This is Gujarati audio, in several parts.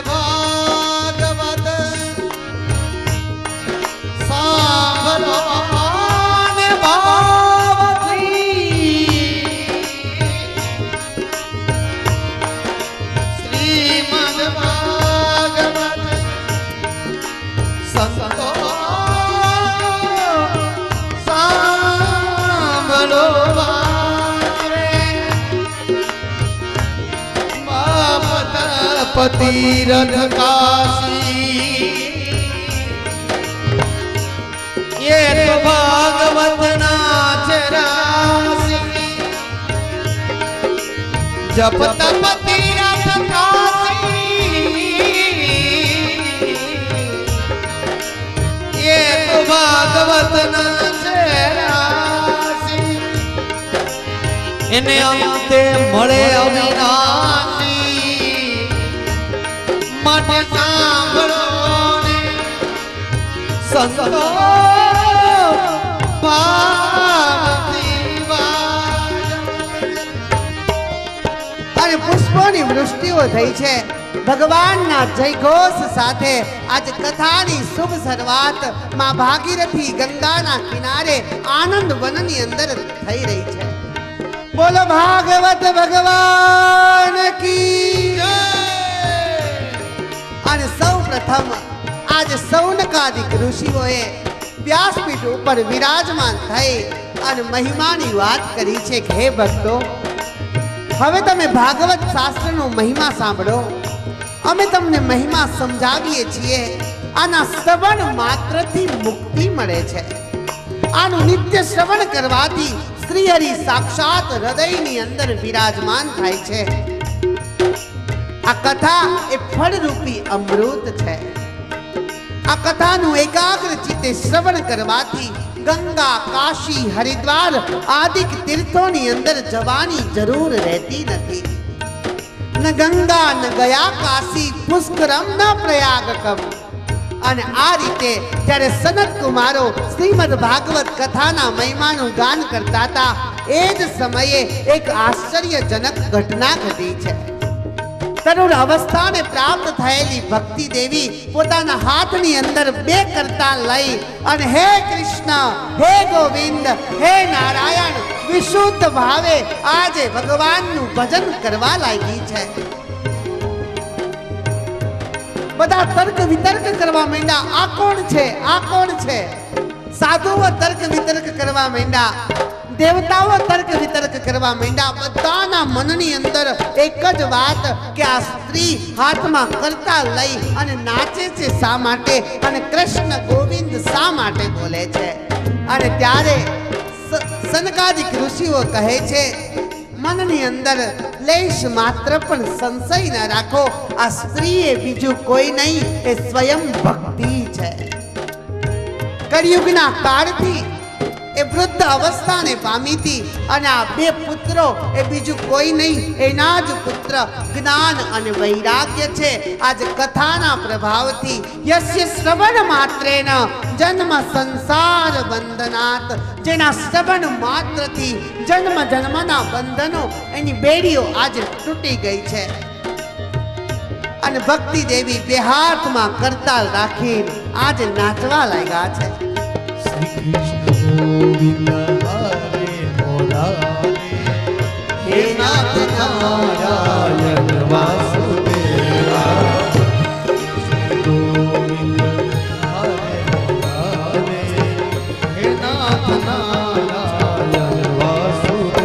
ભાગવત સાંભળો ને ભાવથી શ્રીમદ ભાગવત સંતો સાંભળો પતિરથ કાશી ये तो भागवत नाच राशि जब तप तीरथ काशी ये तो भागवत नाच राशि इन्हें अंते मळे अविनाशी मठ सांभळो ने संतो અને પુષ્પોની વૃષ્ટિઓ થઈ છે. ભગવાનના જયઘોષ સાથે આજ કથાની શુભ શરૂઆત માં ભાગીરથી ગંગાના કિનારે આનંદ વનની અંદર થઈ રહી છે. બોલો ભાગવત ભગવાન કી જય. અને સૌ પ્રથમ આજ સૌનકાદિક ઋષિઓએ વ્યાસપીઠ ઉપર વિરાજમાન થઈ અને મહિમાની વાત કરી છે કે હે ભક્તો, હવે તમે ભાગવત શાસ્ત્રનો મહિમા સાંભળો. અમે તમને મહિમા સમજાવીએ છીએ. આના શ્રવણ માત્રથી મુક્તિ મળે છે. આનું નિત્ય શ્રવણ કરવાથી શ્રી હરિ સાક્ષાત હૃદયની અંદર વિરાજમાન થાય છે. આ કથા એ ફળરૂપી અમૃત છે. આ કથાનું એકાગ્ર ચિત્તે શ્રવણ કરવાથી ગંગા, કાશી, હરિદ્વાર આદિ તીર્થોની અંદર જવાની જરૂર રહેતી નથી. ન ગંગા ન ગયા કાશી, પુષ્કરમ ન પ્રયાગકમ. અને આ રીતે જ્યારે સનત કુમારો શ્રીમદ ભાગવત કથાના મહિમાનું ગાન કરતા હતા એ જ સમયે એક આશ્ચર્યજનક ઘટના ઘટી છે. તરુણ અવસ્થાને પ્રાપ્ત થયેલી ભક્તિ દેવી પોતાના હાથની અંદર બે કરતા લઈ અને હે કૃષ્ણ, હે ગોવિંદ, હે નારાયણ વિશુદ્ધ ભાવે આજે ભગવાનનું ભજન કરવા લાગી છે. બધા તર્ક વિતર્ક કરવા માંડ્યા. આ કોણ છે, આ કોણ છે? સાધુઓ તર્ક વિતર્ક કરવા માંડ્યા, દેવતાઓ તર્ક વિતર્ક કરવા માંડ્યા. બધાના મનની અંદર એક જ વાત કે આ સ્ત્રી હાથમાં કરતા લઈ અને નાચે છે શા માટે, અને કૃષ્ણ ગોવિંદ શા માટે બોલે છે. અને ત્યારે સનકાદિક ઋષિઓ કહે છે મનની અંદર લેશ માત્ર પણ સંશય ન રાખો. આ સ્ત્રી એ બીજું કોઈ નહીં, એ સ્વયં ભક્તિ છે. કળિયુગના કાળથી એ વૃદ્ધ અવસ્થાને પામી હતી અને આ બે પુત્રો એ બીજું કોઈ નહીં, એના જ પુત્ર જ્ઞાન અને વૈરાગ્ય છે. આજ કથાના પ્રભાવથી યસ્ય શ્રવણ માત્રેન જન્મ સંસાર બંધનાત, જેના શ્રવણ માત્રથી જન્મ જન્મના બંધનો એની બેડીઓ આજે તૂટી ગઈ છે. અને ભક્તિ દેવી બે હાથમાં કરતાલ રાખીને આજે નાચવા લાગ્યા છે. गोविंद हरे मुरारे हे नाथ नारायण वासुदेवा गोविंद हरे मुरारे हे नाथ नारायण वासुदेवा.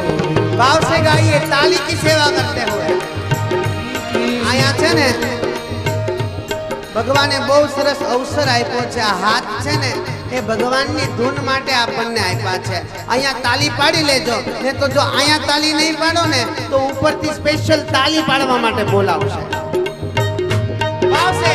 भाव से गाइए, ताली की सेवा करते हुए. आया છે ને ભગવાને બહુ સરસ અવસર આપ્યો છે. આ હાથ છે ને એ ભગવાનની ધૂન માટે આપણને આપ્યા છે. અહીંયા તાલી પાડી લેજો, ને તો જો અહીંયા તાલી નહીં પાડો ને તો ઉપરથી સ્પેશિયલ તાલી પાડવા માટે બોલાવશે. આવશે.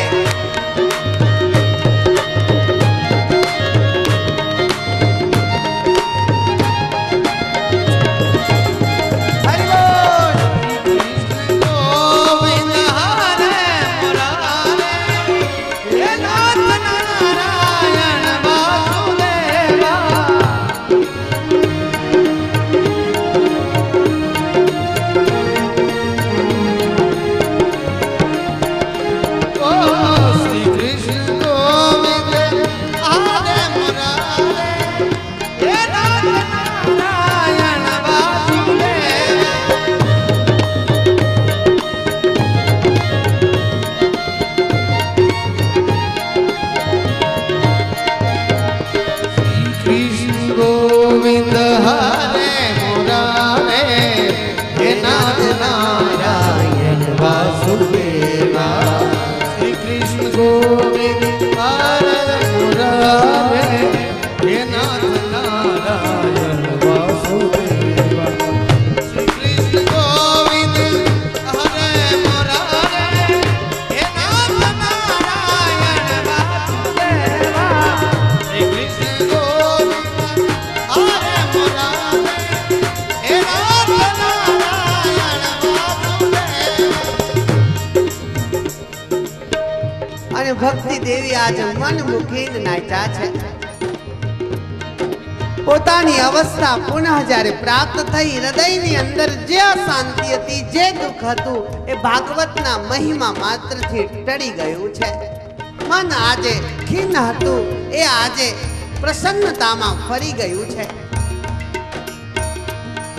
દેવી આજે મન મૂકીને નાચ્યા છે. પોતાની અવસ્થા પુનઃ જ્યારે પ્રાપ્ત થઈ, હૃદયની અંદર જે અશાંતિ હતી, જે દુઃખ હતું, એ ભાગવતના મહિમા માત્રથી ટળી ગયું છે. મન આજે ખિન્ન હતું, એ આજે પ્રસન્નતામાં ફરી ગયું છે.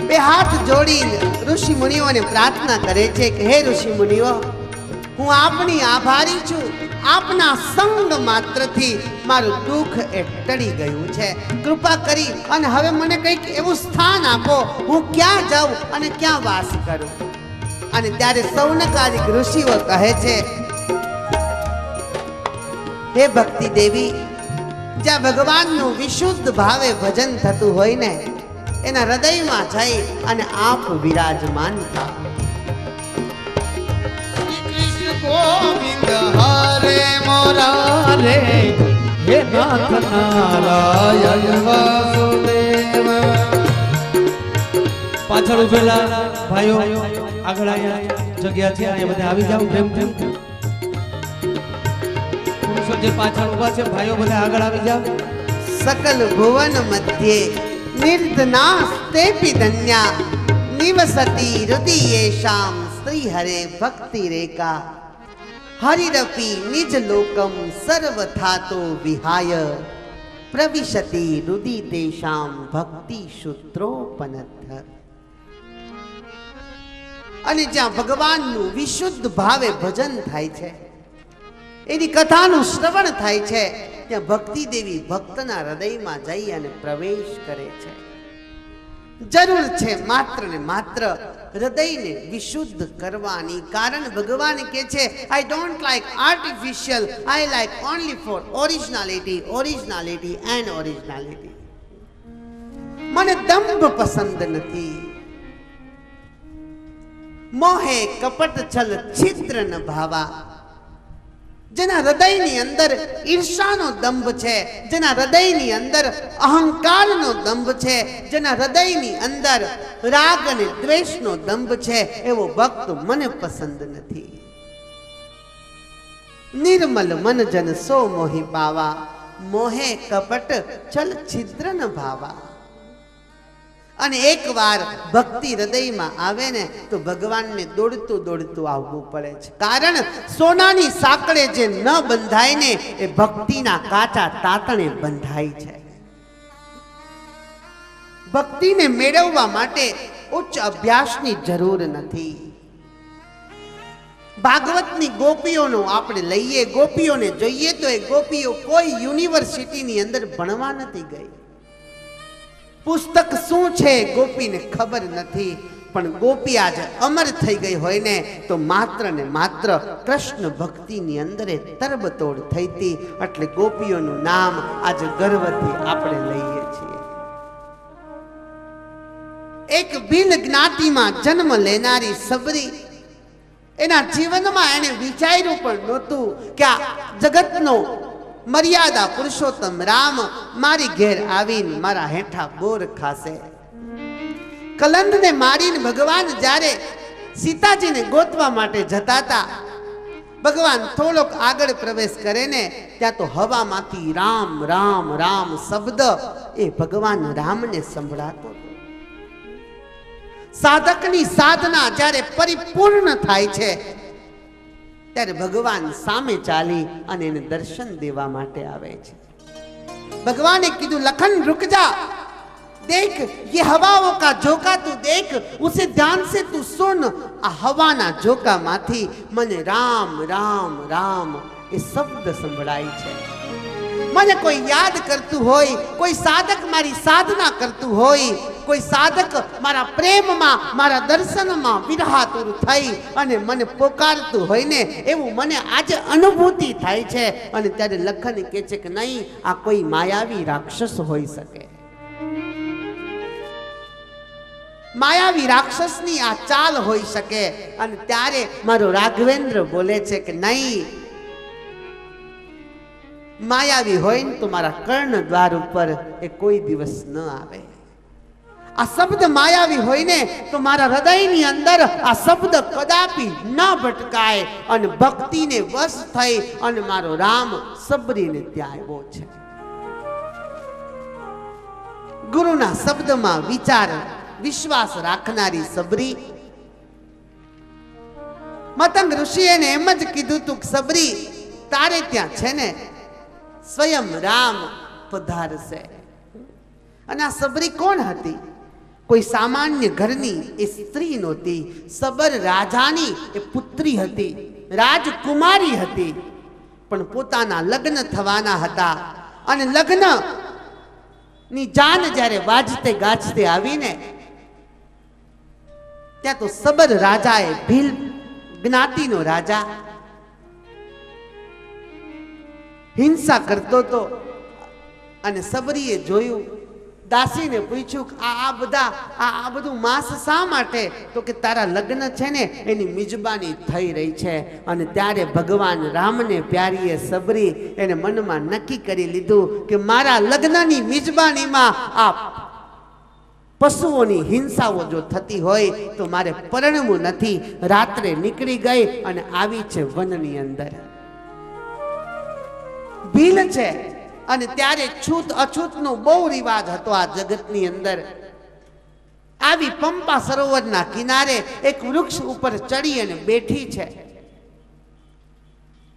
બે હાથ જોડીને ઋષિ મુનિઓને પ્રાર્થના કરે છે કે હે ઋષિ મુનિઓ, હું આપની આભારી છું. આપના સંગ માત્રથી મારું દુઃખ એ ટળી ગયું છે. કૃપા કરી અને હવે મને કંઈક એવું સ્થાન આપો, હું ક્યાં જાઉં અને ક્યાં વાસ કરું. અને ત્યારે સૌનકાદિક ઋષિઓ કહે છે, હે ભક્તિ દેવી, જ્યાં ભગવાનનું વિશુદ્ધ ભાવે ભજન થતું હોય ને, એના હૃદયમાં જઈ અને આપ વિરાજમાન થાઓ. ગોવિંદ હરે મોરારે, હે નાથ નારાયણ વાસુદેવ. પાછળ ઉભેલા ભાઈઓ આગળ અહીંયા જગ્યા છે, અહીંયા બધા આવી જાવ. પ્રેમ પ્રેમ પુરુષો જે પાછળ ઉભા છે, ભાઈઓ બધા આગળ આવી જાવ. સકલ ભુવન મધ્યે નિર્ધનાસ્તેપી ધન્યા નિવસતી હૃદયેષામ શ્રી હરે ભક્તિ રેકા હરિરપી નિજ લોકમ સર્વથાતો વિહાય પ્રવિશતિ હૃદિ તેષામ ભક્તિ સૂત્રોપનથ. અને જ્યાં ભગવાનનું વિશુદ્ધ ભાવે ભજન થાય છે, એની કથાનું શ્રવણ થાય છે, ત્યાં ભક્તિ દેવી ભક્તના હૃદયમાં જઈ અને પ્રવેશ કરે છે. જરૂર છે માત્ર ને માત્ર હૃદયને વિશુદ્ધ કરવાની. કારણ ભગવાન કહે છે, I don't like artificial, I like only for originality, originality and originality. મને દંભ પસંદ નથી. મોહે કપટ છલ છિદ્ર ન ભાવા. જેના હૃદયની અંદર ઈર્ષાનો દંભ છે, જેના હૃદયની અંદર અહંકારનો દંભ છે, જેના હૃદયની અંદર રાગ અને દ્વેષનો દંભ છે, એવો ભક્ત મને પસંદ નથી. નિર્મલ મન જન સો મોહી પાવા, મોહે કપટ છલ છિદ્ર ન ભાવા. અને એકવાર ભક્તિ હૃદયમાં આવે ને તો ભગવાનને દોડતું દોડતું આવવું પડે છે. કારણ સોનાની સાંકળે જે ન બંધાય ને, એ ભક્તિના કાચા તાતણે બંધાય છે. ભક્તિને મેળવવા માટે ઉચ્ચ અભ્યાસની જરૂર નથી. ભાગવતની ગોપીઓનો આપણે લઈએ, ગોપીઓને જોઈએ તો એ ગોપીઓ કોઈ યુનિવર્સિટીની અંદર ભણવા નથી ગઈ. પુસ્તક શું છે ગોપીને ખબર નથી, પણ ગોપી આજે અમર થઈ ગઈ હોય ને તો માત્ર ને માત્ર કૃષ્ણ ભક્તિની અંદર તરબતોડ થઈ હતી. એટલે ગોપીઓનું નામ આજે ગર્વથી આપણે લઈએ છીએ. એક ભીલ જ્ઞાતિમાં જન્મ લેનારી સબરી, એના જીવનમાં એને વિચાર્યું પણ નહોતું કે આ જગતનો મર્યાદા પુરુષોત્તમ રામ મારી ઘેર આવીને મારા હેઠા બોર ખાશે. કલંદને મારીને ભગવાન જ્યારે સીતાજીને ગોતવા માટે જતા હતા, ભગવાન થોડોક આગળ પ્રવેશ કરે ને ત્યાં તો હવામાંથી રામ રામ રામ શબ્દ એ ભગવાન રામને સંભળાતો. સાધકની સાધના જ્યારે પરિપૂર્ણ થાય છે ત્યારે ભગવાન સામે ચાલી અને એને દર્શન દેવા માટે આવે છે. ભગવાને કીધું, લખન रुक जा, देख ये हवाओं का झोंका तू देख, उसे ध्यान से तू सुन. आ हवाना झोंका माथी મને રામ રામ રામ એ શબ્દ સંભળાય છે. મને કોઈ યાદ કરતું હોય, કોઈ સાધક મારી સાધના કરતું હોય, કોઈ સાધક મારા પ્રેમમાં, મારા દર્શનમાં વિરહાતુર થઈ અને મને પોકારતું હોય ને, એવું મને આજે અનુભૂતિ થાય છે. અને ત્યારે લખન કહે છે કે નહીં, આ કોઈ માયાવી રાક્ષસ હોઈ શકે. માયાવી રાક્ષસની આ ચાલ હોઈ શકે. અને ત્યારે મારો રાઘવેન્દ્ર બોલે છે કે નહીં, માયાવી હોય ને તો મારા કર્ણ દ્વાર ઉપર એ કોઈ દિવસ ન આવે. આ શબ્દ માયાવી હોય ને તો મારા હૃદયની અંદર આ શબ્દ કદાપી ન ભટકાય અને ભક્તિને વશ થઈ અને મારો રામ સબરીને ત્યાં આવ્યો છે. ગુરુના શબ્દમાં વિચાર વિશ્વાસ રાખનારી સબરી. મતંગ ઋષિએ એમ જ કીધું તું સબરી તારે ત્યાં છે ને સ્વયં રામ પધારશે. અને આ સબરી કોણ હતી? કોઈ સામાન્ય ઘરની એ સ્ત્રી નહોતી. સબર રાજાની એ પુત્રી હતી, રાજકુમારી હતી. પણ પોતાના લગ્ન થવાના હતા અને લગ્ન ની જાન જ્યારે વાજતે ગાજતે આવીને ત્યાં તો સબર રાજાએ ભીલ જ્ઞાતિનો રાજા હિંસા કરતો હતો અને સબરીએ જોયું, દાસીને પૂછ્યું આ બધું માંસ શા માટે? તો કે તારા લગ્ન છે ને એની મિજબાની થઈ રહી છે. અને ત્યારે ભગવાન રામને પ્યારીએ સબરી એને મનમાં નક્કી કરી લીધું કે મારા લગ્નની મિજબાનીમાં આ પશુઓની હિંસાઓ જો થતી હોય તો મારે પરણવું નથી. રાત્રે નીકળી ગઈ અને આવી છે વનની અંદર. ભીલ છે અને ત્યારે છૂત અછૂતનો બહુ રિવાજ હતો આ જગતની અંદર. આવી પંપા સરોવરના કિનારે એક વૃક્ષ ઉપર ચડી અને બેઠી છે.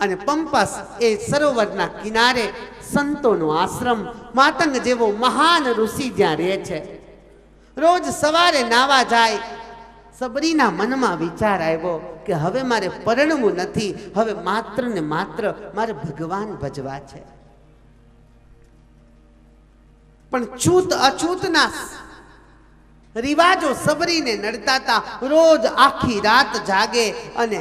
અને પંપા એ સરોવરના કિનારે સંતોનો આશ્રમ, માતંગ જેવો મહાન ઋષિ જ્યાં રહે છે. રોજ સવારે નાવા જાય. સબરીના મનમાં વિચાર આવ્યો કે હવે મારે પરણવું નથી, હવે માત્ર ને માત્ર મારે ભગવાન ભજવા છે. પણ છૂત અછૂતના રિવાજો સબરીને નડતા હતા. રોજ આખી રાત જાગે અને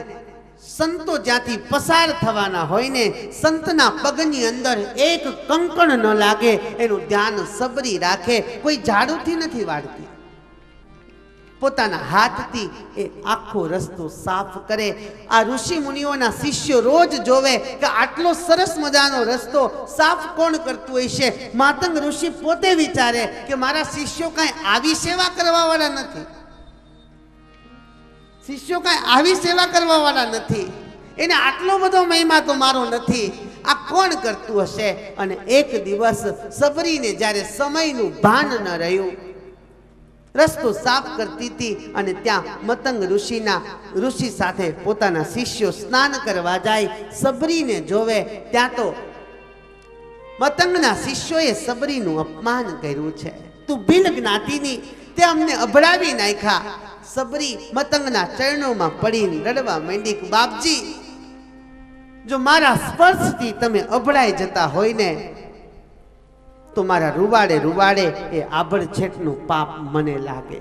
સંતો જ્યાંથી પસાર થવાના હોય ને સંતના પગની અંદર એક કંકણ ન લાગે એનું ધ્યાન સબરી રાખે. કોઈ ઝાડુથી નથી વાળતી, પોતાના હાથથી એ આખો રસ્તો સાફ કરે. આ ઋષિ મુનિઓના શિષ્યો રોજ જોવે કે આટલો સરસ મજાનો રસ્તો સાફ કોણ કરતું હશે. માતંગ ઋષિ પોતે વિચારે કે મારા શિષ્યો કાંઈ આવી સેવા કરવા વાળા નથી, શિષ્યો કાંઈ આવી સેવા કરવા વાળા નથી, એને આટલો બધો મહિમા તો મારો નથી, આ કોણ કરતું હશે? અને એક દિવસ સબરીને જ્યારે સમયનું ભાન ન રહ્યું, રસ્તો સાફ કરતી હતી અને ત્યાં મતંગ ઋષિ સાથે પોતાના શિષ્યો સ્નાન કરવા જાય. સબરીને જોવે ત્યાં તો મતંગના શિષ્યોએ સબરીનું અપમાન કર્યું છે. તું ભીલ જ્ઞાતિની, તે અમને અભડાવી નાખ્યા. સબરી મતંગના ચરણોમાં પડીને રડવા માંડી, બાપજી જો મારા સ્પર્શથી તમે અભડાઈ જતા હોય ને તો મારા રૂવાડે રૂવાડે એ આભડછેટનું પાપ મને લાગે.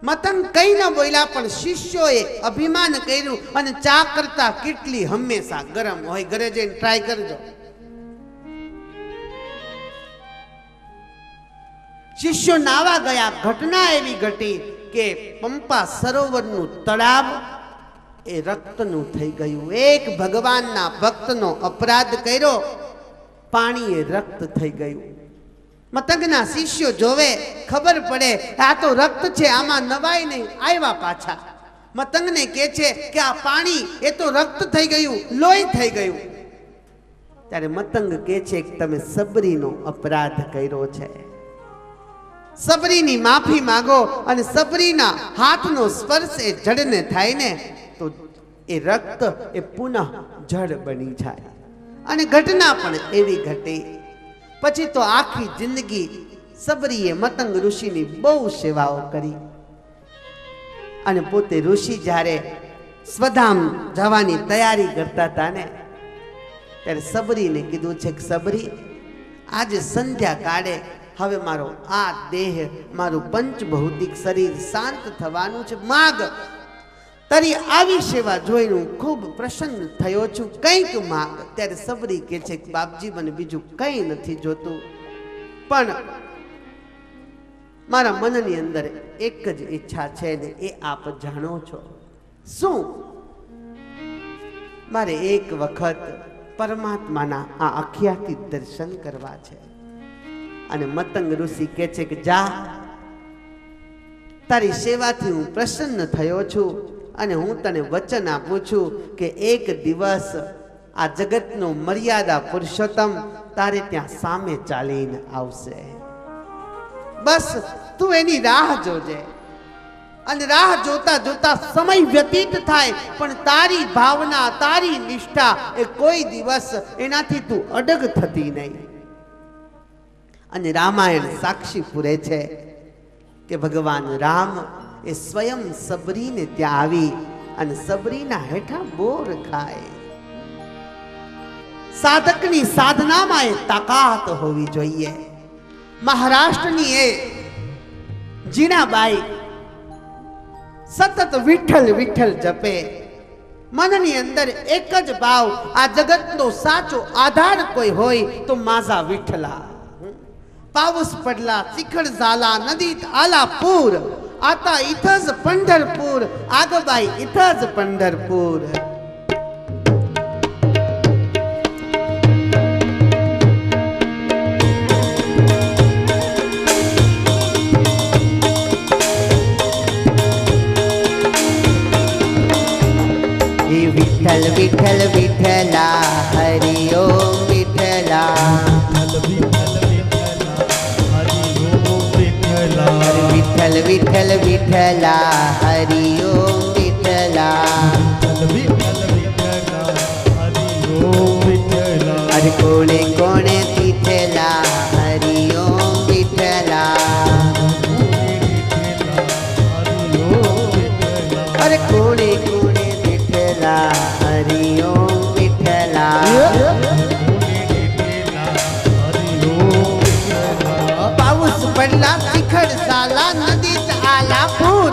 મતંગ કઈ ન બોલ્યા, પણ શિષ્યોએ અભિમાન કર્યું અને ચા કરતા કેટલી હંમેશા ગરમ હોય. ઘરે જઈને ટ્રાય કરજો. શિષ્યો નાવા ગયા. ઘટના એવી ઘટી કે પંપા સરોવરનું તળાવ એ રક્તનું થઈ ગયું. એક ભગવાનના ભક્તનો અપરાધ કર્યો, પાણી એ રક્ત થઈ ગયું. મતંગના શિષ્યો જોવે, ખબર પડે આ તો રક્ત છે, આમાં નવાય નહીં. આવ્યા પાછા, મતંગને કહે છે કે આ પાણી એ તો રક્ત થઈ ગયું, લોહી થઈ ગયું. ત્યારે મતંગ કહે છે કે તમે સબરીનો અપરાધ કર્યો છે, સબરીની માફી માંગો. અને સબરીના હાથનો સ્પર્શ એ જડને થાય ને તો એ રક્ત એ પુનઃ જળ બની જાય. અને ઘટના પણ એવી ઘટી. પછી તો આખી જિંદગી સબરીએ મતંગ ઋષિની બહુ સેવાઓ કરી. અને પોતે ઋષિ જ્યારે સ્વધામ જવાની તૈયારી કરતા હતા ને ત્યારે સબરીને કીધું છે કે સબરી આજે સંધ્યા કાળે હવે મારો આ દેહ, મારું પંચભૌતિક શરીર શાંત થવાનું છે, માગ. તારી આવી સેવા જોઈને હું ખૂબ પ્રસન્ન થયો છું, કંઈક માગ. ત્યારે સબરી કહે છે કે બાપજી મને બીજું કંઈ નથી જોતું, પણ મારા મનની અંદર એક જ ઈચ્છા છે ને એ આપ જાણો છો. શું? મારે એક વખત પરમાત્માના આ અખિયાથી દર્શન કરવા છે. અને મતંગ ઋષિ કહે છે કે જા, તારી સેવાથી હું પ્રસન્ન થયો છું અને હું તને વચન આપું છું કે એક દિવસ આ જગતનો મર્યાદા પુરુષોત્તમ તારે ત્યાં સામે ચાલીને આવશે. બસ તું એની રાહ જોજે. અને રાહ જોતા જોતા સમય વ્યતીત થાય પણ તારી ભાવના, તારી નિષ્ઠા એ કોઈ દિવસ એનાથી તું અડગ થતી નહીં. અને રામાયણ સાક્ષી પૂરે છે કે ભગવાન રામ એ સ્વયં સબરીને ત્યાં આવી અને સબરીના હેઠા બોર ખાય. સાધકની સાધનામાં એ તાકાત હોવી જોઈએ. મહારાષ્ટ્રની એ જીણાબાઈ સતત વિઠ્ઠલ વિઠ્ઠલ જપે. મનની અંદર એક જ ભાવ, આ જગતનો સાચો આધાર કોઈ હોય તો માઝા વિઠ્ઠલા. पाऊस पडला, चिखल झाला, नदीत आला पूर, आता इथंच पंढरपूर, आगबाई इथंच पंढरपूर. विठ्ठल विठ्ठल विठ्ठला, हरि ओम विठ्ठला, विठ्ठल विठ्ठल विठ्ठला, हरि ओम विठ्ठला, अरे कोणे कोणे विठ्ठला, हरि ओम विठ्ठला, अरे कोणे कोणे विठ्ठला, हरि ओम विठ्ठला. पाऊस पडला, चिखल झाला, नदीत आला पूर,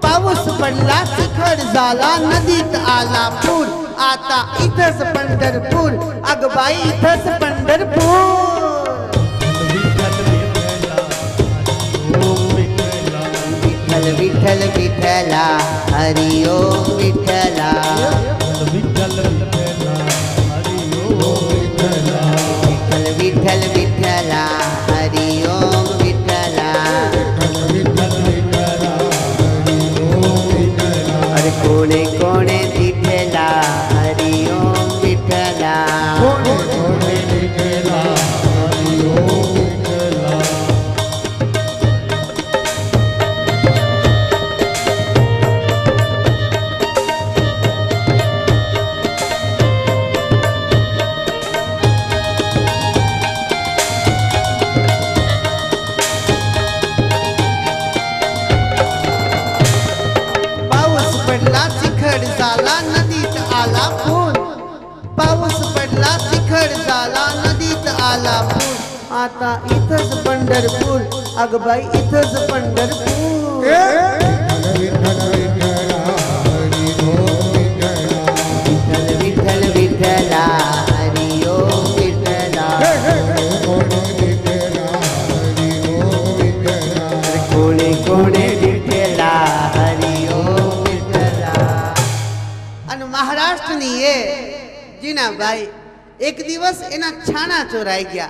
पाऊस पडला, चिखल झाला, नदीत आला पूर, आता इथंच पंढरपूर, अगबाई इथंच पंढरपूर. विठ्ठल विठ्ठल विठ्ठला, हरि ओम विठ्ठला, विठ्ठल विठ्ठल विठ्ठला, हरि ओम विठ्ठला, अरे कोणे कोणे विठ्ठला, हरि ओम विठ्ठला. झाला, नदीत आला पूर, पाऊस पडला, चिखल झाला, नदीत आला पूर, आता इथंच पंढरपूर, अगबाई इथंच पंढरपूर. विठ्ठल विठ्ठल विठ्ठला, हरि ओम विठ्ठला, कोणे कोणे विठ्ठला, हरि ओम. મહારાષ્ટ્રની એ જીણાબાઈ એક દિવસ એના છાણા ચોરાઈ ગયા.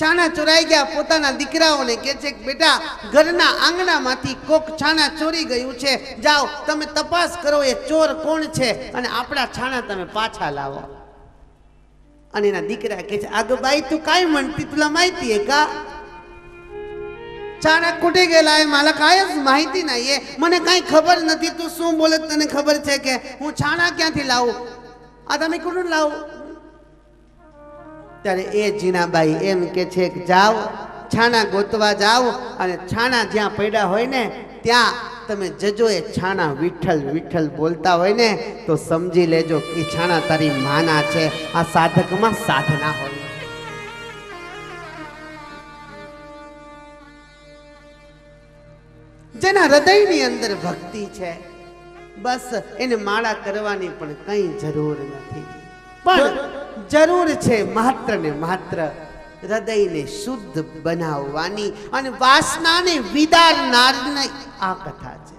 છાણા ચોરાઈ ગયા. પોતાના દીકરાઓને કહે છે કે બેટા, ઘરના આંગણામાંથી કોક છાણા ચોરી ગયું છે, જાઓ તમે તપાસ કરો એ ચોર કોણ છે અને આપણા છાણા તમે પાછા લાવો. અને એના દીકરા કહે છે, આગબાई तू काय म्हणती, तुला माहिती आहे का छाणा कुठे गेला आहे? मला कायच माहिती नाहीये, મને કાઈ ખબર નથી. તું શું બોલે તને ખબર છે કે હું છાણા ક્યાંથી લાવું? આ તમે કોણ લાવું? ત્યારે એ જીણાબાઈ એમ કે છે કે જાઓ, છાણા ગોતવા જાઓ અને છાણા જ્યાં પડ્યા હોય ને ત્યાં તમે જજો. એ છાણા વિઠ્ઠલ વિઠ્ઠલ બોલતા હોય ને તો સમજી લેજો કે છાણા તારી માના છે. આ સાધકમાં સાધના હોય. જેના હૃદયની અંદર ભક્તિ છે, બસ એને માળા કરવાની પણ કઈ જરૂર નથી. પણ જરૂર છે માત્ર ને માત્ર હૃદયને શુદ્ધ બનાવવાની અને વાસનાને વિદારનારની આ કથા છે.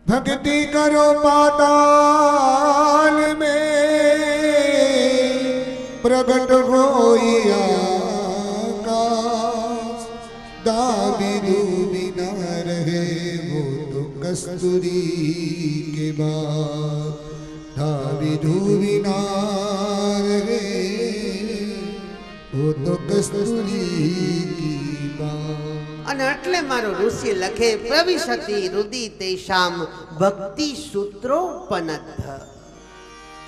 भक्ति करो पाताल में, प्रगट होई आकाश दाबी दूबी न रहे वो तो कस्तूरी के बाद दाबी दूबी न रहे वो तो कस्तूरी की बात। અને એટલે મારો ઋષિ લખે પ્રવિશતિ રુદિ તેષામ ભક્તિ સૂત્રોપનદ્ધ।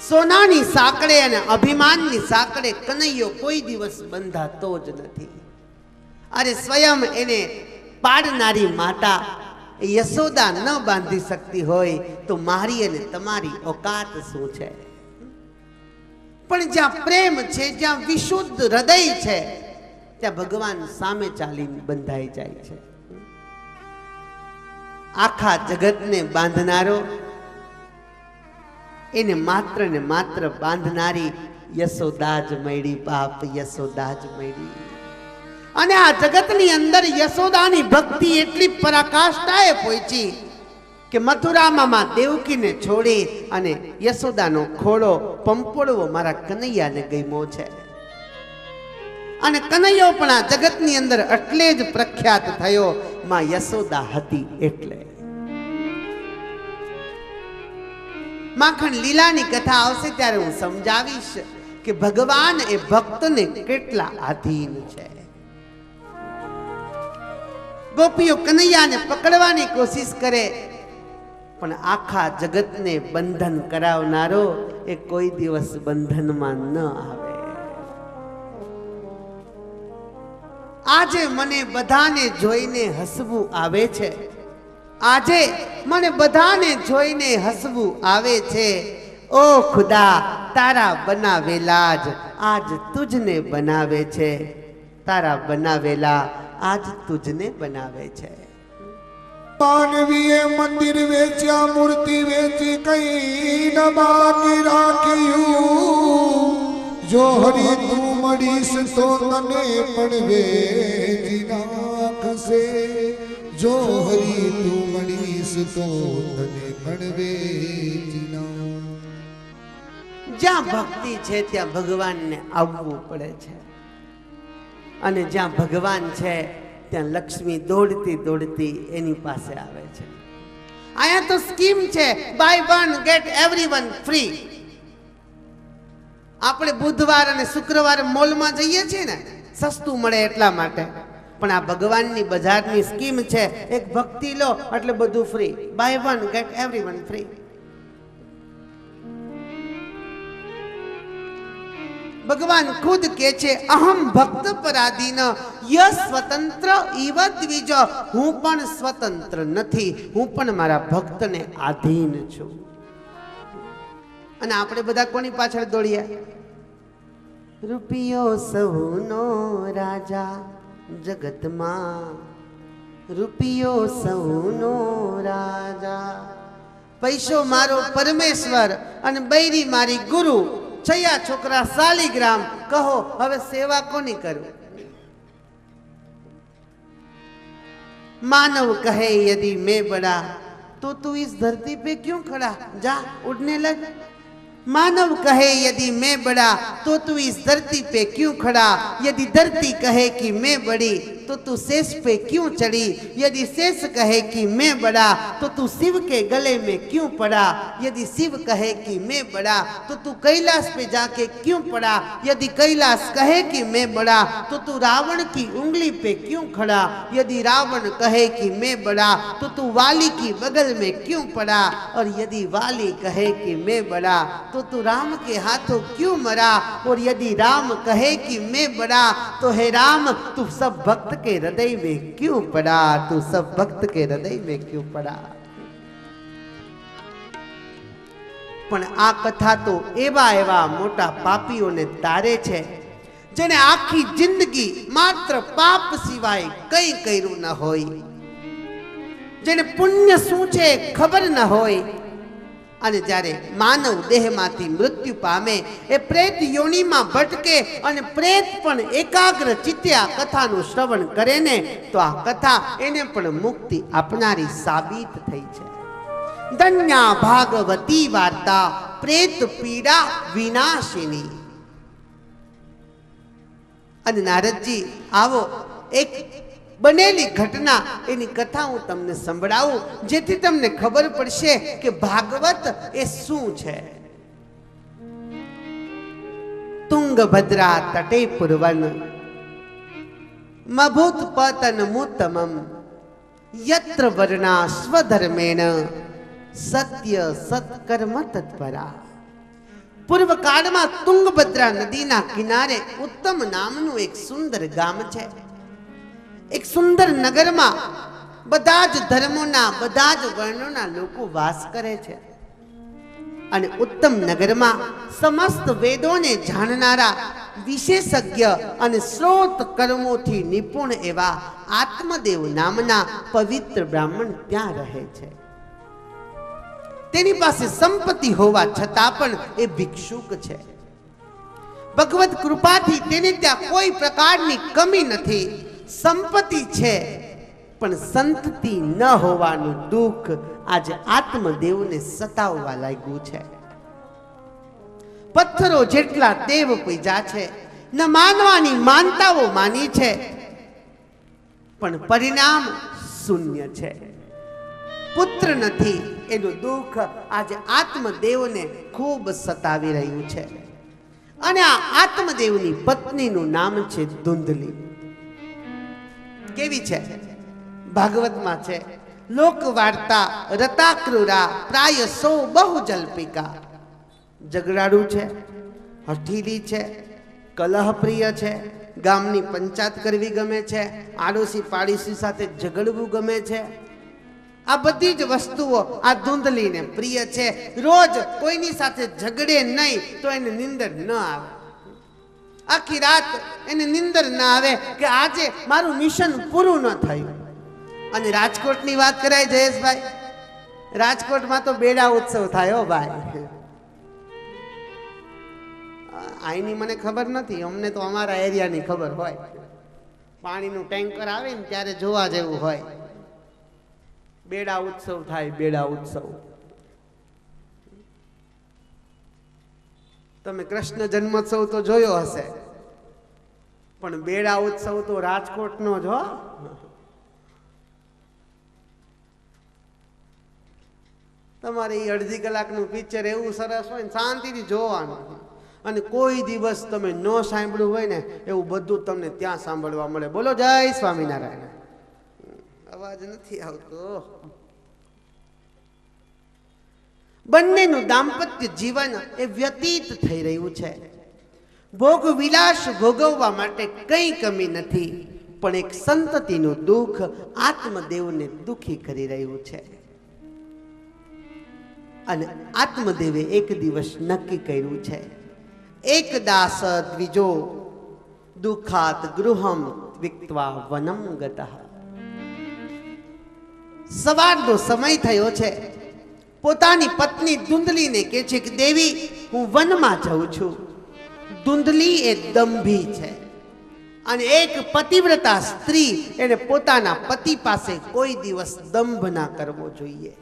સોનાની સાંકળે અને અભિમાનની સાંકળે કનૈયો કોઈ દિવસ બંધાતો જ નથી। અરે સ્વયં એને પાડનારી માતા યશોદા ન બાંધી શકતી હોય તો મારી અને તમારી ઓકાત શું છે? પણ જ્યાં પ્રેમ છે, જ્યાં વિશુદ્ધ હૃદય છે, ત્યાં ભગવાન સામે ચાલીને બંધાઈ જાય છે। આખા જગતને બાંધનારો, એને માત્ર ને માત્ર બાંધનારી યશોદા જ મળી, બાપ યશોદા જ મળી। અને આ જગતની અંદર યશોદાની ભક્તિ એટલી પરાકાષ્ઠાએ પહોંચી કે મથુરામાં દેવકીને છોડી અને યશોદાનો ખોળો પંપોળવો મારા કનૈયાને ગમ્યો છે। અને કનૈયો પણ આ જગતની અંદર એટલે જ પ્રખ્યાત થયો, માં યશોદા હતી એટલે। માખણ લીલાની કથા આવશે ત્યારે હું સમજાવીશ કે ભગવાન એ ભક્તને કેટલા આધીન છે। ગોપીઓ કનૈયાને પકડવાની કોશિશ કરે પણ આખા જગતને બંધન કરાવનારો એ કોઈ દિવસ બંધનમાં ન આવે। આજે મને બધાને જોઈને હસવું આવે છે, આજે મને બધાને જોઈને હસવું આવે છે। ઓ ખુદા તારા બનાવેલા જ આજ તુજને બનાવે છે, તારા બનાવેલા આજ તુજને બનાવે છે। માનવીએ મંદિર વેચ્યા, મૂર્તિ વેચી, કઈ ન બાકી રાખ્યું। જો હરી તું મળીશ તો તને પણ વેચી નાખશે, જો હરી તું મળીશ તો તને પણ વેચી નાખશે। જ્યાં ભક્તિ છે ત્યાં ભગવાનને આવવું પડે છે, અને જ્યાં ભગવાન છે ત્યાં લક્ષ્મી દોડતી દોડતી એની પાસે આવે છે। અહીંયા તો સ્કીમ છે, buy one get everyone free. આપણે બુધવાર અને શુક્રવારે મોલમાં જઈએ છીએ ને સસ્તું મળે એટલા માટે, પણ આ ભગવાનની બજારની સ્કીમ છે, એક ભક્તિ લો એટલે બધું free, buy one get everyone free. ભગવાન ખુદ કહે છે અહમ ભક્ત પરાધીન ય સ્વતંત્ર ઇવ દ્વિજ। હું પણ સ્વતંત્ર નથી, હું પણ મારા ભક્તને આધીન છું। અને આપણે બધા કોની પાછળ દોડ્યા? રૂપિયો સૌનો રાજા જગતમાં, રૂપિયો સૌનો રાજા। પૈસો મારો પરમેશ્વર અને બૈરી મારી ગુરુ, છયા છોકરા શાલિગ્રામ। કહો હવે સેવા કોની કરું? मानव कहे यदि मैं बड़ा तो तू इस धरती पे क्यों खड़ा, जा उड़ने लग। मानव कहे यदि मैं बड़ा तो तू इस धरती पे क्यों खड़ा, यदि धरती कहे कि मैं बड़ी तो तू शेष पे क्यों चढ़ी, यदि शेष कहे कि मैं बड़ा तो तू शिव के गले में क्यों पड़ा, यदि शिव कहे कि मैं बड़ा तो तू कैलाश पे जाके क्यों पड़ा, यदि कैलाश कहे कि मैं बड़ा तो तू रावण की उंगली पे क्यों खड़ा, यदि रावण कहे कि मैं बड़ा तो तू वाली की बगल में क्यों पड़ा, और यदि वाली कहे कि मैं बड़ा तो तू राम के हाथों क्यों मरा, और यदि राम कहे कि मैं बड़ा तो हे राम तू सब भक्त के हृदय में क्यों पड़ा, तू सब भक्त के हृदय में क्यों पड़ा। પણ આ કથા તો એવા એવા મોટા પાપીઓને તારે છે જેને આખી જિંદગી માત્ર પાપ સિવાય કંઈ કર્યું ન હોય, જેને પુણ્ય શું છે ખબર ન હોય, અને જ્યારે માનવ દેહમાંથી મૃત્યુ પામે એ પ્રેત યોનિમાં ભટકે અને પ્રેત પણ એકાગ્ર ચિત્તે આ કથાનું શ્રવણ કરે ને તો આ કથા એને પણ મુક્તિ આપનારી સાબિત થઈ છે। ધન્યા ભાગવતી વાર્તા પ્રેત પીડા વિનાશિની। અને નારદજી આવો એક બનેલી ઘટના એની કથા હું તમને સંભળાવું, જેથી તમને ખબર પડશે કે ભાગવત એ શું છે. તુંગભદ્રા તટે પૂર્વન મભૂત પતન મુત્તમમ યત્ર વર્ણા સ્વધર્મેણ સત્ય સત્કર્મ તત્પરા. પૂર્વ કાળમાં તુંગભદ્રા નદીના કિનારે ઉત્તમ નામનું એક સુંદર ગામ છે. એક સુંદર નગરમાં બધા જ ધર્મોના બધા જ વર્ણોના લોકો વાસ કરે છે. અને ઉત્તમ નગરમાં સમસ્ત વેદોને જાણનારા વિશેષજ્ઞ અને શ્રોત કર્મોથી નિપુણ એવા આત્મદેવ નામના પવિત્ર બ્રાહ્મણ ત્યાં રહે છે. તેની પાસે સંપત્તિ હોવા છતાં પણ એ ભિક્ષુક છે. ભગવત કૃપાથી તેને ત્યાં કોઈ પ્રકારની કમી નથી. સંપત્તિ છે પણ સંતતિ ન હોવાનું દુઃખ આજે આત્મદેવને સતાવવા લાગ્યું છે. પથ્થરો જેટલા દેવ પૂજા છે, ન માનવાની માનતાઓ માની છે, પણ પરિણામ શૂન્ય છે. પુત્ર નથી એનું દુઃખ આજે આત્મદેવને ખૂબ સતાવી રહ્યું છે. અને આ આત્મદેવની પત્નીનું નામ છે ધુંધલી. કેવી છે? ભાગવતમાં છે, લોક વાર્તા રતાક્રુરા પ્રાય સો બહુ જલ્પિકા. ઝઘડાડુ છે, હઠીલી છે, કલહપ્રિય છે, ગામની પંચાયત કરવી ગમે છે, આડોશી પાડોશી સાથે ઝઘડવું ગમે છે. આ બધી જ વસ્તુઓ આ ધુંધલીને પ્રિય છે. રોજ કોઈની સાથે ઝઘડે નહીં તો એને નિંદર ન આવે. આખી રાત એને નિંદર ન આવે કે આજે મારું મિશન પૂરું ન થયું. અને રાજકોટની વાત કરાય જયેશભાઈ, રાજકોટમાં તો બેડા ઉત્સવ થાય હો ભાઈ. અહીંની મને ખબર નથી, અમને તો અમારા એરિયાની ખબર હોય. પાણીનું ટેન્કર આવે ને ત્યારે જોવા જેવું હોય. બેડા ઉત્સવ થાય, બેડા ઉત્સવ. તમે કૃષ્ણ જન્મોત્સવ તો જોયો હશે, પણ બેડા ઉત્સવ તો રાજકોટનો જ હો. તમારે એ અડધી કલાકનું પિક્ચર એવું સરસ હોય ને શાંતિથી જોવાનું, અને કોઈ દિવસ તમે ન સાંભળ્યું હોય ને એવું બધું તમને ત્યાં સાંભળવા મળે. બોલો જય સ્વામિનારાયણ. અવાજ નથી આવતો. બંનેનું દાંપત્ય જીવન એ વ્યતીત થઈ રહ્યું છે. ભોગ વિલાસ ભોગવવા માટે કઈ કમી નથી, પણ એક સંતતિનું દુઃખ આત્મદેવને દુઃખી કરી રહ્યું છે. અને આત્મદેવે એક દિવસ નક્કી કર્યું છે, એક દાસ દ્વિજો દુઃખાત ગૃહમ ત્વિક્ત્વા વનમ ગતઃ. સવારનો સમય થયો છે. પોતાની પત્ની ધુંધલીને કહે છે કે દેવી, હું વનમાં જાઉં છું. ધુંધલી એ દંભી છે, અને એક પતિવ્રતા સ્ત્રી એને પોતાના પતિ પાસે કોઈ દિવસ દંભ ના કરવો જોઈએ.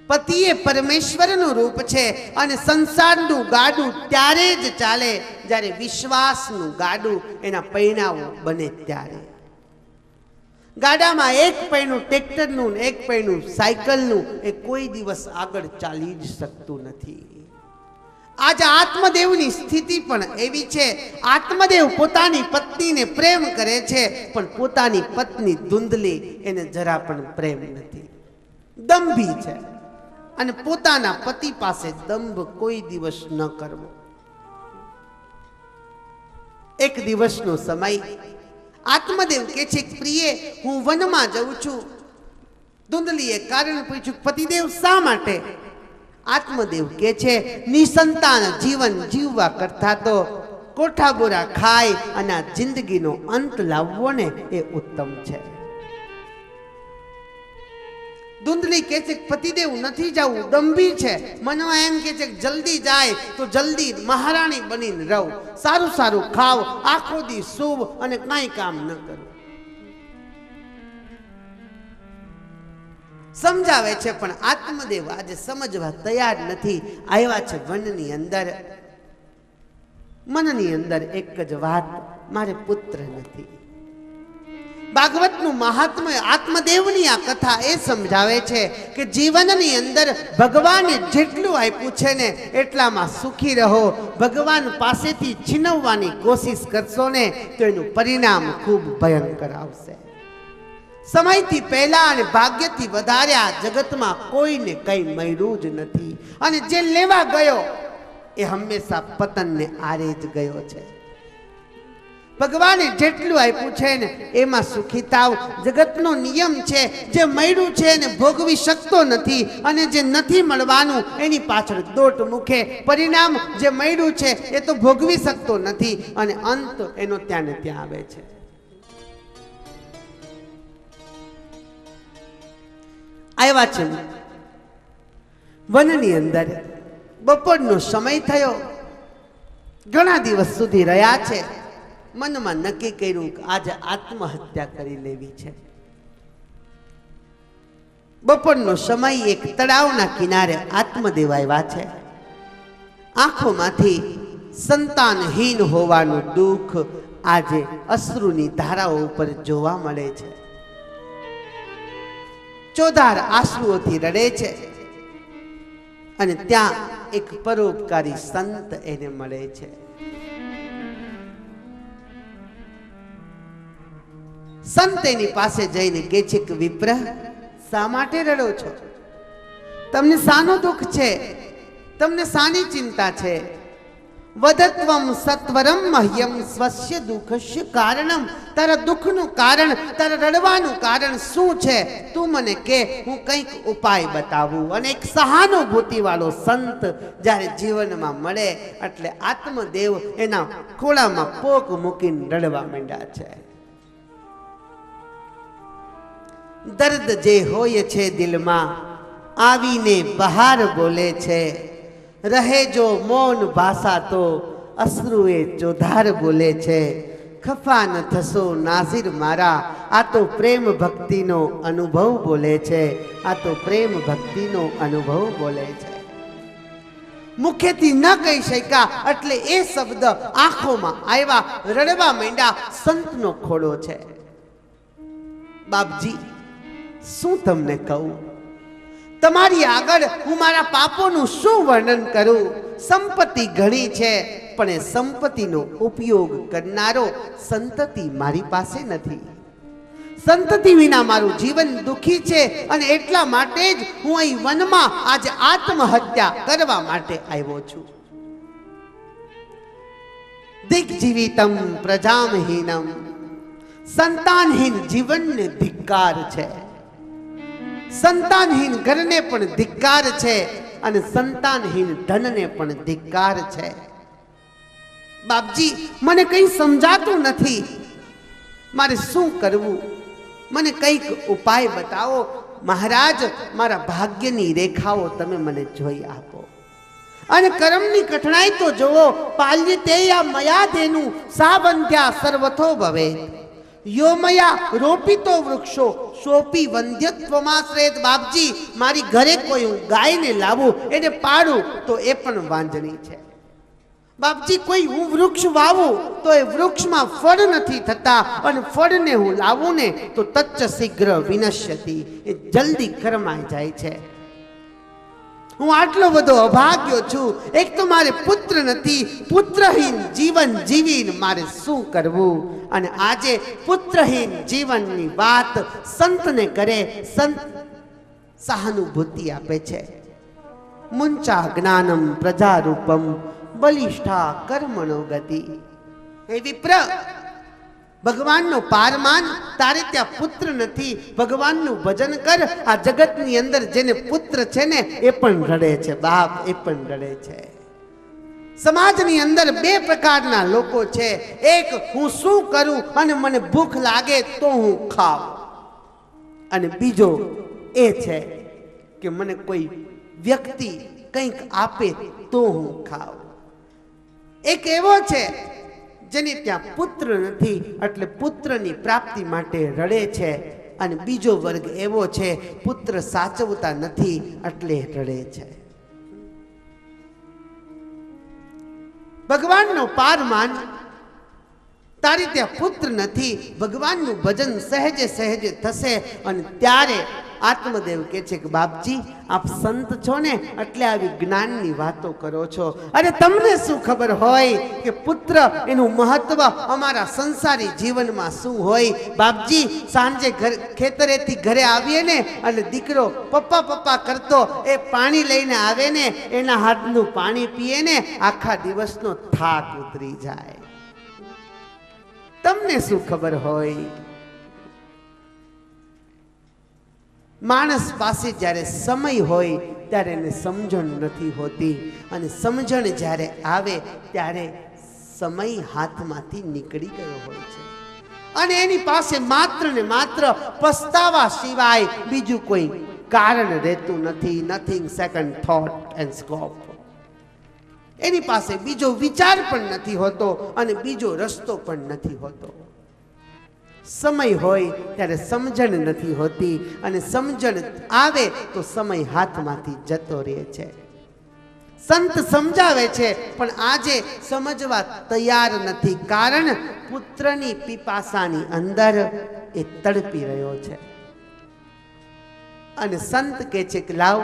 પતિ એ પરમેશ્વરનું રૂપ છે, અને સંસારનું ગાડું ત્યારે જ ચાલે જ્યારે વિશ્વાસનું ગાડું એના પૈણાઓ બને ત્યારે. ગાડામાં એક પૈણું ટ્રેક્ટરનું, એક પૈણું સાયકલનું એ કોઈ દિવસ આગળ ચાલી જ શકતું નથી. આજે આત્મદેવની સ્થિતિ પણ એવી છે. આત્મદેવ પોતાની પત્નીને પ્રેમ કરે છે, પણ પોતાની પત્ની ધુંધલી એને જરા પણ પ્રેમ નથી. દંભી છે, અને પોતાના પતિ પાસે દંભ કોઈ દિવસ ન કરવો. એક દિવસનો સમય આત્મદેવ કે છે, પ્રિય હું વનમાં જાઉં છું. ધુંધલીએ કારણ પૂછ્યું, પતિદેવ શા માટે? આત્મદેવ કે છે, નિસંતાન જીવન જીવવા કરતા તો કોઠાબોરા ખાય અને આ જિંદગીનો અંત લાવવો ને એ ઉત્તમ છે. ધુંધલી કે છે, પતિદેવ નથી જવું, દંભી છે. મનમાં એમ કે છે જલ્દી જાય તો જલ્દી મહારાણી બનીને રહું, સારું સારું ખાવ, આખો દી શુભ અને કાંઈ કામ ન કરું. સમજાવે છે, પણ આત્મદેવ આજે સમજવા તૈયાર નથી. આવ્યા છે વનની અંદર. મનની અંદર એક જ વાત, મારે પુત્ર નથી. ભાગવતનું મહાત્મ્ય, આત્મદેવની આ કથા એ સમજાવે છે કે જીવનની અંદર ભગવાને જેટલું આપ્યું છે ને એટલામાં સુખી રહો. ભગવાન પાસેથી છીનવવાની કોશિશ કરશો ને તો એનું પરિણામ ખૂબ ભયંકર આવશે. સમયથી પહેલા અને ભાગ્યથી વધારે આ જગતમાં કોઈને કંઈ મળ્યું જ નથી, અને જે લેવા ગયો એ હંમેશા પતનને આરે જ ગયો છે. ભગવાને જેટલું આપ્યું છે ને એમાં સુખી થાવ. જગતનો નિયમ છે, જે મળ્યું છે એને ભોગવી શકતો નથી, અને જે નથી મળવાનું એની પાછળ દોટ મૂકે. પરિણામ જે મળ્યું છે એ તો ભોગવી શકતો નથી, અને અંત એનો ત્યાં ને ત્યાં આવે છે. આવ્યા છે વનની અંદર, બપોરનો સમય થયો, ઘણા દિવસ સુધી રહ્યા છે. મનમાં નક્કી કર્યું કે આજે આત્મહત્યા કરી લેવી છે. બપોરનો સમય, એક તળાવના કિનારે આત્મદેવ આવ્યા છે. આંખોમાંથી સંતાનહીન હોવાનું દુઃખ આજે અશ્રુની ધારાઓ ઉપર જોવા મળે છે. ચોધાર આંસુઓથી રડે છે, અને ત્યાં એક પરોપકારી સંત એને મળે છે. સંત એની પાસે જઈને કહે છે કે વિપ્ર, શા માટે રડો છો? તમને શાનું દુઃખ છે? તમને શાની ચિંતા છે? વદત્વમ સત્વરમ મહ્યમ સ્વસ્ય દુઃખસ્ય કારણમ. તારા દુઃખનું કારણ, તારા રડવાનું કારણ શું છે? તું મને કે, હું કંઈક ઉપાય બતાવું. અને એક સહાનુભૂતિ વાળો સંત જ્યારે જીવનમાં મળે એટલે આત્મદેવ એના ખોળામાં પોક મૂકીને રડવા માંડ્યા છે. દર્દ જે હોય છે દિલમાં, આવીને બહાર બોલે છે. રહે જો મૌન ભાષા તો અશ્રુએ ચોધાર બોલે છે. ખફા ન થશો નાઝીર મારા, આ તો પ્રેમ ભક્તિનો અનુભવ બોલે છે. આ તો પ્રેમ ભક્તિનો અનુભવ બોલે છે. મુખેથી ન કહી શક્યા એટલે એ શબ્દ આંખોમાં આવ્યા, રડવા માંડ્યા. સંતનો ખોળો છે. બાપજી, શું તમને કહું? તમારી આગળ હું મારા પાપોનું શું વર્ણન કરું? સંપત્તિ ઘણી છે, પણ એ સંપત્તિનો ઉપયોગ કરનારો સંતતિ મારી પાસે નથી. સંતતિ વિના મારું જીવન દુઃખી છે, અને એટલા માટે જ હું અહીં વનમાં આજે આત્મહત્યા કરવા માટે આવ્યો છું. દિગ્જીવિતમ પ્રજામહીનમ. સંતાનહીન જીવનને ધિક્કાર છે. સંતાનહીન ઘરને પણ ધિક્કાર છે, અને સંતાનહીન ધનને પણ ધિક્કાર છે. બાપજી, મને કંઈ સમજાતું નથી. મારે શું કરવું? મને કંઈક ઉપાય બતાવો. મહારાજ, મારા ભાગ્યની રેખાઓ તમે મને જોઈ આપો, અને કર્મની કઠણાઈ તો જોવો. પાલ્યતેયા મયા દેનું સાબંધ્યા સર્વથો ભવે. યોમયા રોપિતો વૃક્ષો સોપી વંધ્યત્વમાશ્રયત. બાપજી, મારી ઘરે કોઈ હું ગાયને લાવું, એને પાડું તો એ પણ વાંજણી છે. બાપજી, કોઈ હું વૃક્ષ વાવું તો એ વૃક્ષમાં ફળ નથી થતા, અને ફળને હું લાવું ને તો તચ્ચ શીઘ્ર વિનશ્યતિ, એ જલ્દી કરમાઈ જાય છે. હું આટલો બધો અભાગ્યો છું. એક તો મારે પુત્ર નથી. પુત્રહીન જીવન જીવીને મારે શું કરવું? અને આજે પુત્રહીન જીવનની વાત સંતને કરે. સંત સહાનુભૂતિ આપે છે. મુંચા જ્ઞાનમ પ્રજારૂપમ બલિષ્ઠા કર્મણો ગતિ. હે વિપ્ર, ભગવાનનો પાર માન. તારે ત્યાં પુત્ર નથી, ભગવાનનું ભજન કર. આ જગતની અંદર જેને પુત્ર છે ને એ પણ રડે છે. બાપ, એ પણ રડે છે. સમાજની અંદર બે પ્રકારના લોકો છે. એક, હું શું કરું અને મને ભૂખ લાગે તો હું ખાઉં, અને બીજો એ છે કે મને કોઈ વ્યક્તિ કંઈક આપે તો હું ખાઉં. એક એવો છે જેને ત્યાં પુત્ર નથી એટલે પુત્રની પ્રાપ્તિ માટે રડે છે, અને બીજો વર્ગ એવો છે પુત્ર સાચવતા નથી એટલે રડે છે. ભગવાનનો પાર માન. તારી ત્યાં પુત્ર નથી, ભગવાનનું ભજન સહેજે સહેજે થશે. અને ત્યારે આત્મદેવ કહે છે કે બાપજી, આપ સંત છો ને એટલે આવી જ્ઞાનની વાતો કરો છો. અરે તમને શું ખબર હોય કે પુત્ર એનું મહત્વ અમારા સંસારી જીવનમાં શું હોય. બાપજી, સાંજે ખેતરેથી ઘરે આવીએ ને અને દીકરો પપ્પા પપ્પા કરતો એ પાણી લઈને આવે ને, એના હાથનું પાણી પીએ ને, આખા દિવસનો થાક ઉતરી જાય. તમને શું ખબર હોય. માણસ પાસે જ્યારે સમય હોય ત્યારે એને સમજણ નથી હોતી, અને સમજણ જ્યારે આવે ત્યારે સમય હાથમાંથી નીકળી ગયો હોય છે, અને એની પાસે માત્ર ને માત્ર પસ્તાવા સિવાય બીજું કોઈ કારણ રહેતું નથી. Nothing second thought and scope. એની પાસે બીજો વિચાર પણ નથી હોતો અને બીજો રસ્તો પણ નથી હોતો. સમય હોય ત્યારે સમજણ નથી હોતી, અને સમજણ આવે તો સમય હાથમાંથી જતો રહે છે. સંત સમજાવે છે પણ આજે સમજવા તૈયાર નથી, કારણ પુત્રની પીપાસાની અંદર એ તડપી રહ્યો છે. અને સંત કહે છે કે લાવ